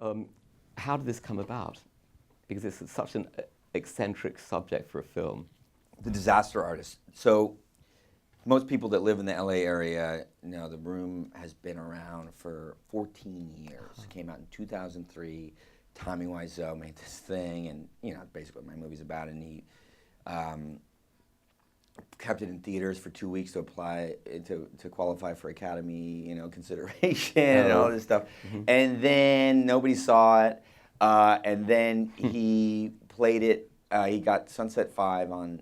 Um, how did this come about? Because it's such an eccentric subject for a film. The disaster artist. So most people that live in the LA area know the Room has been around for 14 years. It came out in 2003. Tommy Wiseau made this thing, and basically what my movie's about. And he kept it in theaters for 2 weeks to apply to qualify for Academy, consideration and all this stuff. Mm-hmm. And then nobody saw it. And then he played it. He got Sunset 5 on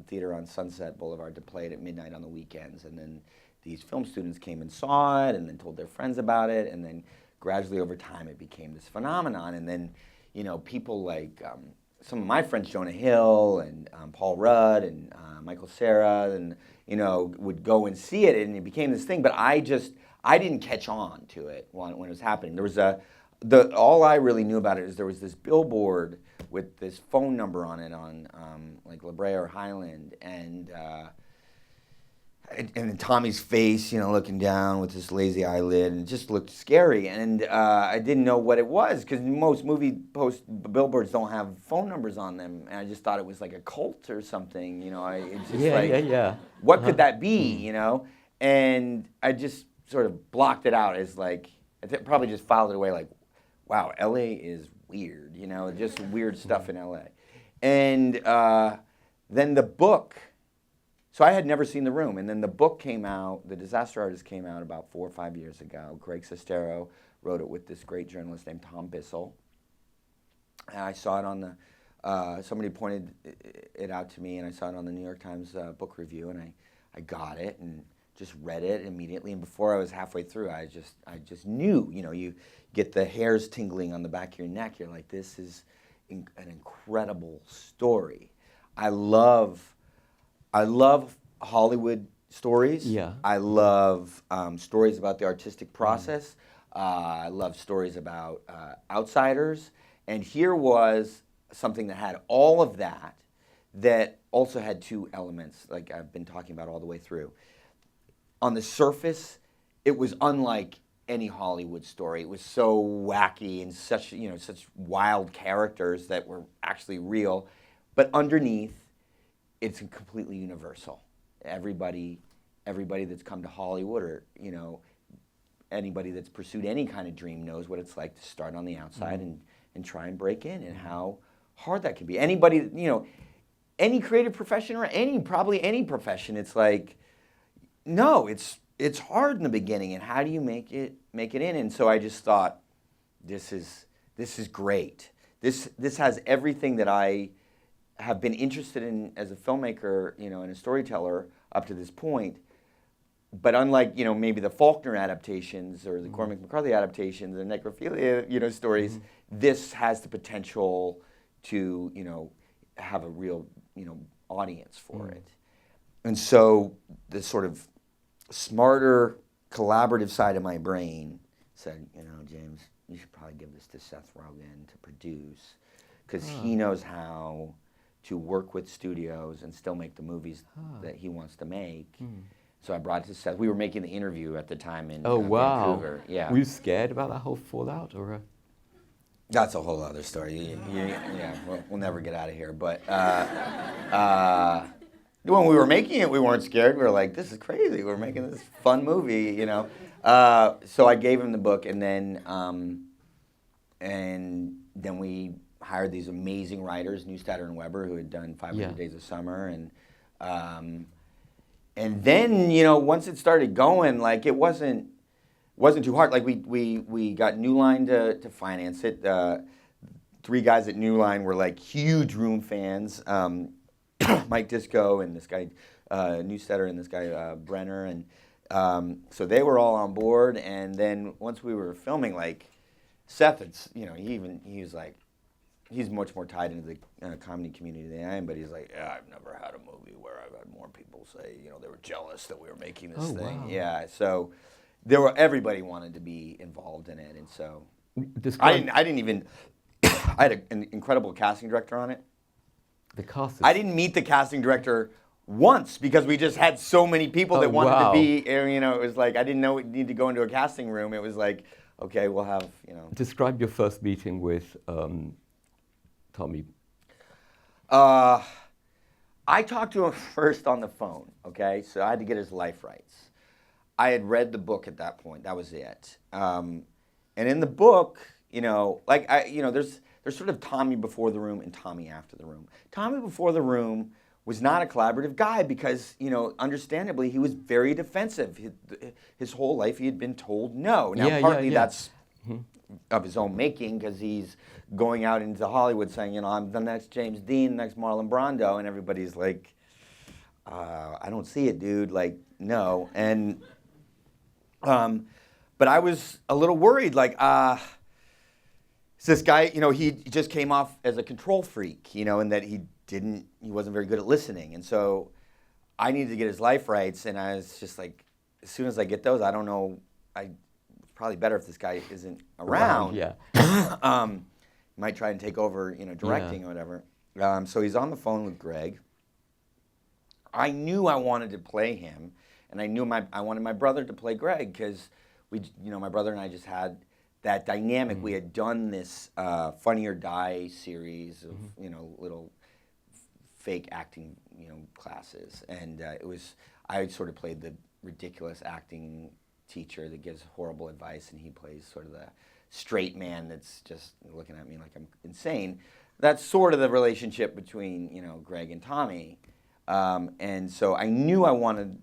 theater on Sunset Boulevard to play it at midnight on the weekends. And then these film students came and saw it, and then told their friends about it. And then gradually over time, it became this phenomenon. And then, people like some of my friends, Jonah Hill and Paul Rudd and Michael Cera, and would go and see it, and it became this thing. But I didn't catch on to it when it was happening. There was all I really knew about it is there was this billboard with this phone number on it on like La Brea or Highland, and Tommy's face, looking down with this lazy eyelid, and it just looked scary. And I didn't know what it was because most movie billboards don't have phone numbers on them, and I just thought it was like a cult or something. It's just what could that be? And I just sort of blocked it out as like probably just filed it away like, wow, LA is weird, just weird stuff in LA. And then the book, so I had never seen The Room, and then the book came out, The Disaster Artist came out about 4 or 5 years ago. Greg Sestero wrote it with this great journalist named Tom Bissell. And I saw it on somebody pointed it out to me, and I saw it on the New York Times book review, and I got it and just read it immediately. And before I was halfway through, I just knew, you get the hairs tingling on the back of your neck. You're like, this is an incredible story. I love Hollywood stories. Yeah. I love stories about the artistic process. I love stories about outsiders. And here was something that had all of that also had two elements, like I've been talking about all the way through. On the surface, it was unlike any Hollywood story. It was so wacky and such wild characters that were actually real. But underneath, it's completely universal. Everybody that's come to Hollywood, or anybody that's pursued any kind of dream knows what it's like to start on the outside and try and break in, and how hard that can be. Anybody, any creative profession, or probably any profession, it's like, no, it's hard in the beginning, and how do you make it in? And so I just thought, this is great. This has everything that I have been interested in as a filmmaker, and a storyteller up to this point. But unlike, maybe the Faulkner adaptations or the Cormac McCarthy adaptations and necrophilia, stories, this has the potential to, have a real, audience for it. And so the sort of smarter, collaborative side of my brain said, James, you should probably give this to Seth Rogen to produce, because he knows how to work with studios and still make the movies that he wants to make. So I brought it to Seth. We were making the interview at the time in Vancouver. Yeah. Were you scared about that whole fallout, or? That's a whole other story. We'll never get out of here. But when we were making it, we weren't scared. We were like, this is crazy. We're making this fun movie, So I gave him the book, and then we hired these amazing writers, Neustadter and Weber, who had done 500 Days of Summer, and then once it started going, like it wasn't too hard. Like we got New Line to finance it. 3 guys at New Line were like huge Room fans. Mike Disco and this guy Neustadter and this guy Brenner, and so they were all on board. And then once we were filming, like Seth, he was like, he's much more tied into the comedy community than I am, but he's like, I've never had a movie where I've had more people say, they were jealous that we were making this thing. Wow. Yeah, so everybody wanted to be involved in it, and so I didn't even. I had an incredible casting director on it. The cast. I didn't meet the casting director once because we just had so many people that wanted to be. It was like I didn't know we need to go into a casting room. It was like, Okay, we'll have, Describe your first meeting with Tommy. I talked to him first on the phone, okay? So I had to get his life rights. I had read the book at that point. That was it. And in the book, there's sort of Tommy before the room and Tommy after the room. Tommy before the room was not a collaborative guy because, understandably, he was very defensive. His whole life he had been told no. Now, partly that's of his own making because he's going out into Hollywood saying, I'm the next James Dean, next Marlon Brando, and everybody's like, I don't see it, dude. Like, no. And, but I was a little worried, like, this guy, he just came off as a control freak, and that he wasn't very good at listening. And so I needed to get his life rights, and I was just like, as soon as I get those, I don't know, it's probably better if this guy isn't around. Yeah. Might try and take over, directing or whatever. So he's on the phone with Greg. I knew I wanted to play him, and I knew I wanted my brother to play Greg because my brother and I just had that dynamic. We had done this Funny or Die series of, little fake acting, classes, and I sort of played the ridiculous acting teacher that gives horrible advice, and he plays sort of the straight man that's just looking at me like I'm insane. That's sort of the relationship between, Greg and Tommy. And so I knew I wanted,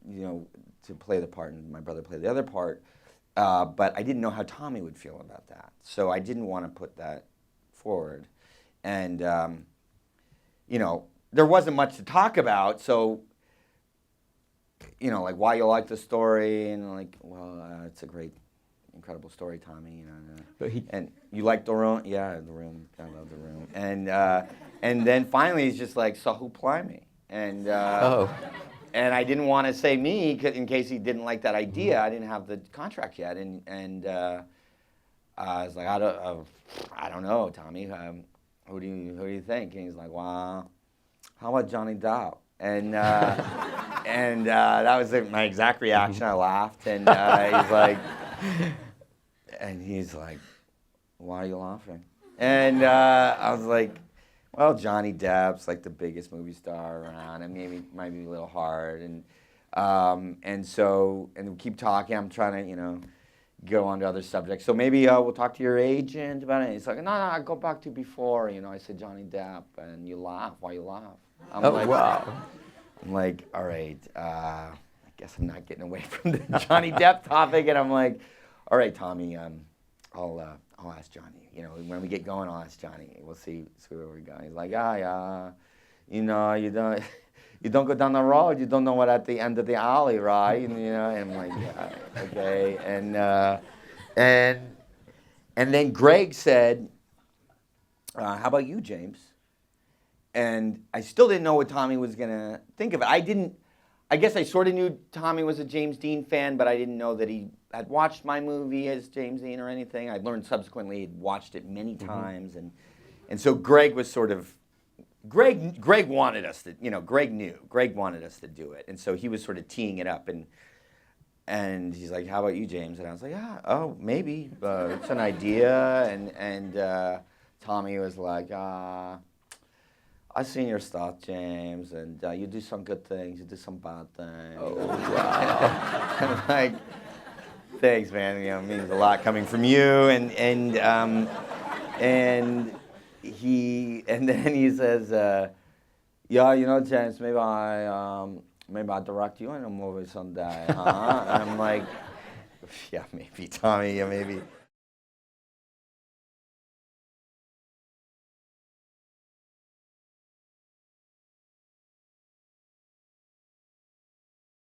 to play the part and my brother play the other part, but I didn't know how Tommy would feel about that. So I didn't want to put that forward. And, there wasn't much to talk about, so, like why you like the story, and like, well, it's a great, incredible story, Tommy. And you like the room? Yeah, the room. I love the room. And then finally he's just like, so who play me? And and I didn't want to say me in case he didn't like that idea. I didn't have the contract yet, and I was like, I don't know, Tommy. Who do you think? And he's like, well, how about Johnny Depp? And that was my exact reaction. I laughed, and he's like, why are you laughing? And I was like, well, Johnny Depp's like the biggest movie star around, and maybe it might be a little hard, and we keep talking. I'm trying to, go on to other subjects. So maybe we'll talk to your agent about it. And he's like, no, I go back to before. I said Johnny Depp, and you laugh. Why you laugh? Wow. I'm like, all right, I guess I'm not getting away from the Johnny Depp topic, and I'm like, all right, Tommy, I'll ask Johnny. When we get going, I'll ask Johnny. We'll see where we go. He's like, you don't go down the road. You don't know what at the end of the alley, right? And I'm like, yeah, okay. And then Greg said, how about you, James? And I still didn't know what Tommy was gonna think of it. I guess I sort of knew Tommy was a James Dean fan, but I didn't know that he had watched my movie as James Dean or anything. I learned subsequently he'd watched it many times, and so Greg was sort of, Greg wanted us to, Greg wanted us to do it, and so he was sort of teeing it up, and he's like, how about you, James? And I was like, maybe, it's an idea, and Tommy was like, I've seen your stuff, James, and you do some good things, you do some bad things. Oh, wow. I'm like, thanks, man. It means a lot coming from you. And then he says, yeah, James, maybe I direct you in a movie someday, huh? And I'm like, yeah, maybe, Tommy, yeah, maybe.